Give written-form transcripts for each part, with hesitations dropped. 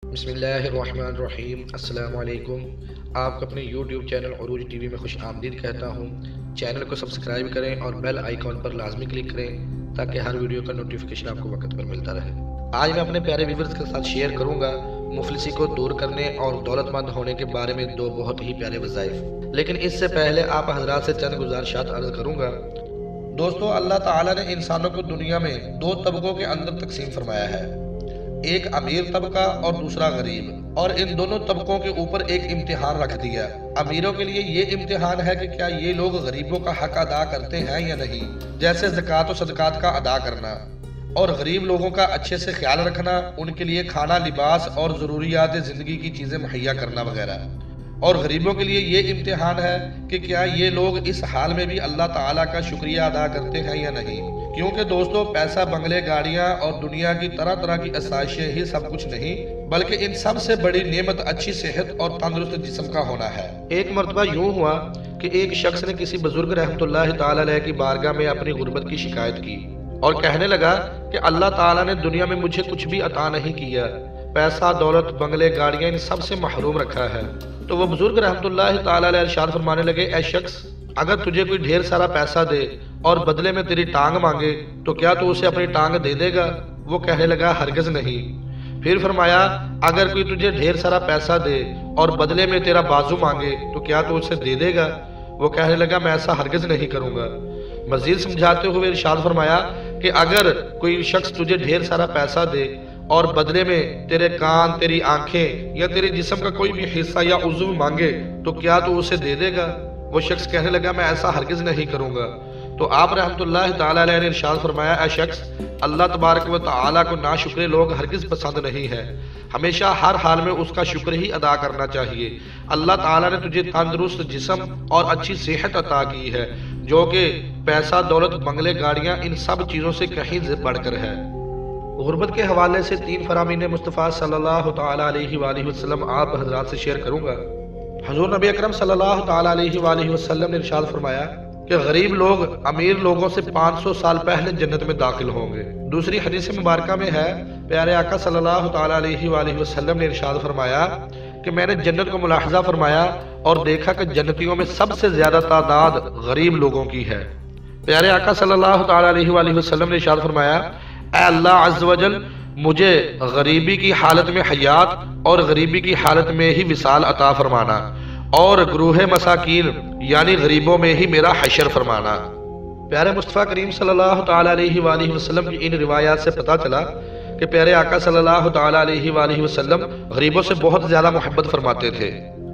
بسم اللہ الرحمن الرحیم۔ السلام علیکم۔ آپ کو اپنے یوٹیوب چینل عروج ٹی وی میں خوش آمدید کہتا ہوں۔ چینل کو سبسکرائب کریں اور بیل آئیکن پر لازمی کلک کریں تاکہ ہر ویڈیو کا نوٹیفیکیشن آپ کو وقت پر ملتا رہے۔ آج میں اپنے پیارے ویورز کے ساتھ شیئر کروں گا مفلسی کو دور کرنے اور دولت مند ہونے کے بارے میں دو بہت ہی پیارے وظائف، لیکن اس سے پہلے آپ حضرات سے چند گزارشات عرض کروں گا۔ دوستو، اللہ تعالیٰ نے انسانوں کو دنیا میں دو طبقوں کے اندر تقسیم فرمایا ہے، ایک امیر طبقہ اور دوسرا غریب، اور ان دونوں طبقوں کے اوپر ایک امتحان رکھ دیا۔ امیروں کے لیے یہ امتحان ہے کہ کیا یہ لوگ غریبوں کا حق ادا کرتے ہیں یا نہیں، جیسے زکوٰۃ و صدقات کا ادا کرنا، اور غریب لوگوں کا اچھے سے خیال رکھنا، ان کے لیے کھانا، لباس اور ضروریات زندگی کی چیزیں مہیا کرنا وغیرہ۔ اور غریبوں کے لیے یہ امتحان ہے کہ کیا یہ لوگ اس حال میں بھی اللہ تعالیٰ کا شکریہ ادا کرتے ہیں یا نہیں، کیونکہ دوستو پیسہ، بنگلے، گاڑیاں اور دنیا کی طرح طرح کی آسائشیں ہی سب کچھ نہیں، بلکہ ان سب سے بڑی نعمت اچھی صحت اور تندرست جسم کا ہونا ہے۔ ایک مرتبہ یوں ہوا کہ ایک شخص نے کسی بزرگ رحمۃ اللہ تعالیٰ علیہ کی بارگاہ میں اپنی غربت کی شکایت کی اور کہنے لگا کہ اللہ تعالیٰ نے دنیا میں مجھے کچھ بھی عطا نہیں کیا، پیسہ، دولت، بنگلے، گاڑیاں ان سب سے محروم رکھا ہے۔ تو وہ بزرگ رحمۃ اللہ تعالیٰ علیہ ارشاد فرمانے لگے، اے شخص، اگر تجھے کوئی ڈھیر سارا پیسہ دے اور بدلے میں تیری ٹانگ مانگے تو کیا تو اسے اپنی ٹانگ دے دے گا؟ وہ کہنے لگا، ہرگز نہیں۔ پھر فرمایا، اگر کوئی تجھے ڈھیر سارا پیسہ دے اور بدلے میں تیرا بازو مانگے تو کیا تو اسے دے دے گا؟ وہ کہنے لگا، میں ایسا ہرگز نہیں کروں گا۔ مزید سمجھاتے ہوئے ارشاد فرمایا کہ اگر کوئی شخص تجھے ڈھیر سارا پیسہ دے اور بدلے میں تیرے کان، تیری آنکھیں یا تیرے جسم کا کوئی بھی حصہ یا عضو مانگے تو کیا تو اسے دے دے گا؟ وہ شخص کہنے لگا، میں ایسا ہرگز نہیں کروں گا۔ تو آپ رحمۃ اللہ تعالیٰ علیہ نے ارشاد فرمایا، اے شخص، اللہ تبارک و تعالیٰ کو ناشکرے لوگ ہرگز پسند نہیں ہے، ہمیشہ ہر حال میں اس کا شکر ہی ادا کرنا چاہیے۔ اللہ تعالیٰ نے تجھے تندرست جسم اور اچھی صحت عطا کی ہے، جو کہ پیسہ، دولت، بنگلے، گاڑیاں ان سب چیزوں سے کہیں بڑھ کر ہے۔ غربت کے حوالے سے 3 فرامین مصطفیٰ صلی اللہ تعالیٰ علیہ وآلہ وسلم آپ حضرات سے شیئر کروں گا۔ حضور نبی اکرم صلی اللہ تعالیٰ علیہ وآلہ وسلم نے ارشاد فرمایا کہ غریب لوگ امیر لوگوں سے 500 سال پہلے جنت میں داخل ہوں گے۔ دوسری حدیث مبارکہ میں ہے، پیارے آقا صلی اللہ تعالیٰ علیہ وآلہ وسلم نے ارشاد فرمایا کہ میں نے جنت کو ملاحظہ فرمایا اور دیکھا کہ جنتیوں میں سب سے زیادہ تعداد غریب لوگوں کی ہے۔ پیارے آقا صلی اللہ تعالیٰ علیہ وآلہ وسلم نے ارشاد فرمایا، اے اللہ عز و جل، مجھے غریبی کی حالت میں حیات اور غریبی کی حالت میں ہی وصال عطا فرمانا، اور گروہ مساکین یعنی غریبوں میں ہی میرا حشر فرمانا۔ پیارے مصطفیٰ کریم صلی اللہ تعالیٰ علیہ وآلہ وسلم کی ان روایات سے پتہ چلا کہ پیارے آقا صلی اللہ تعالیٰ علیہ وآلہ وسلم غریبوں سے بہت زیادہ محبت فرماتے تھے۔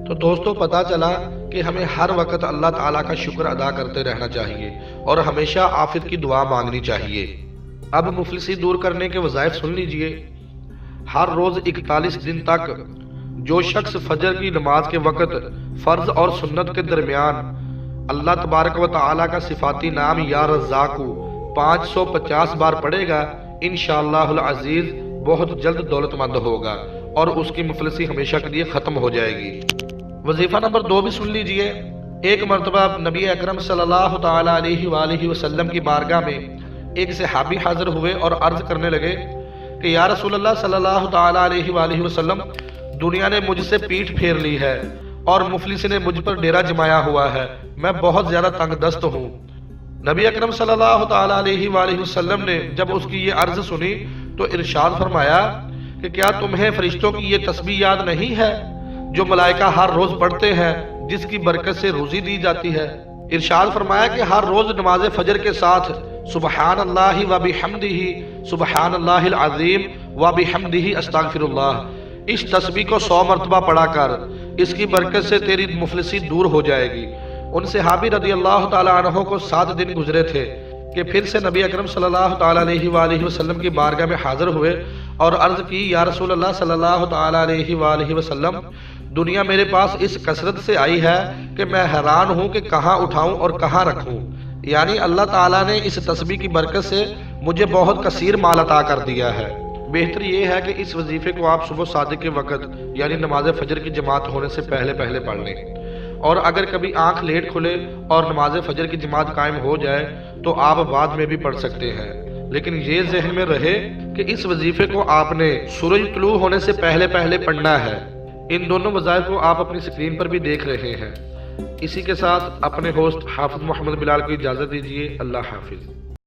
تو دوستو پتہ چلا کہ ہمیں ہر وقت اللہ تعالیٰ کا شکر ادا کرتے رہنا چاہیے اور ہمیشہ عافیت کی دعا مانگنی چاہیے۔ اب مفلسی دور کرنے کے وظائف سن لیجئے۔ ہر روز 41 دن تک جو شخص فجر کی نماز کے وقت فرض اور سنت کے درمیان اللہ تبارک و تعالیٰ کا صفاتی نام یا رزاقو 550 بار پڑھے گا، انشاءاللہ العزیز بہت جلد دولت مند ہوگا اور اس کی مفلسی ہمیشہ کے لیے ختم ہو جائے گی۔ وظیفہ نمبر 2 بھی سن لیجئے۔ ایک مرتبہ نبی اکرم صلی اللہ تعالیٰ علیہ وآلہ وسلم کی بارگاہ میں ایک صحابی حاضر ہوئے اور عرض کرنے لگے کہ یا رسول اللہ صلی اللہ تعالیٰ علیہ وآلہ وسلم، دنیا نے مجھ سے پیٹھ پھیر لی ہے اور مفلس نے مجھ پر ڈیرا جمایا ہوا ہے، میں بہت زیادہ تنگ دست ہوں۔ نبی اکرم صلی اللہ تعالیٰ علیہ وآلہ وسلم نے جب اس کی یہ عرض سنی تو ارشاد فرمایا کہ کیا تمہیں فرشتوں کی یہ تسبیح یاد نہیں ہے جو ملائکہ ہر روز پڑھتے ہیں، جس کی برکت سے روزی دی جاتی ہے؟ ارشاد فرمایا کہ ہر روز نماز فجر کے ساتھ سبحان اللہ و بحمدہ، سبحان اللہ العظیم و بحمدہ استغفر اللہ، اس تسبیح کو 100 مرتبہ پڑھا کر، اس کی برکت سے تیری مفلسی دور ہو جائے گی۔ ان صحابی رضی اللہ تعالیٰ عنہ کو 7 دن گزرے تھے کہ پھر سے نبی اکرم صلی اللہ تعالیٰ علیہ وآلہ وسلم کی بارگاہ میں حاضر ہوئے اور عرض کی، یا رسول اللہ صلی اللہ تعالیٰ علیہ وآلہ وسلم، دنیا میرے پاس اس کثرت سے آئی ہے کہ میں حیران ہوں کہ کہاں اٹھاؤں اور کہاں رکھوں، یعنی اللہ تعالیٰ نے اس تسبیح کی برکت سے مجھے بہت کثیر مال عطا کر دیا ہے۔ بہتر یہ ہے کہ اس وظیفے کو آپ صبح صادق کے وقت یعنی نماز فجر کی جماعت ہونے سے پہلے پڑھ لیں، اور اگر کبھی آنکھ لیٹ کھلے اور نماز فجر کی جماعت قائم ہو جائے تو آپ بعد میں بھی پڑھ سکتے ہیں۔ لیکن یہ ذہن میں رہے کہ اس وظیفے کو آپ نے سورج طلوع ہونے سے پہلے پہلے پڑھنا ہے۔ ان دونوں وظائف کو آپ اپنی سکرین پر بھی دیکھ رہے ہیں۔ اسی کے ساتھ اپنے ہوسٹ حافظ محمد بلال کو اجازت دیجیے۔ اللہ حافظ۔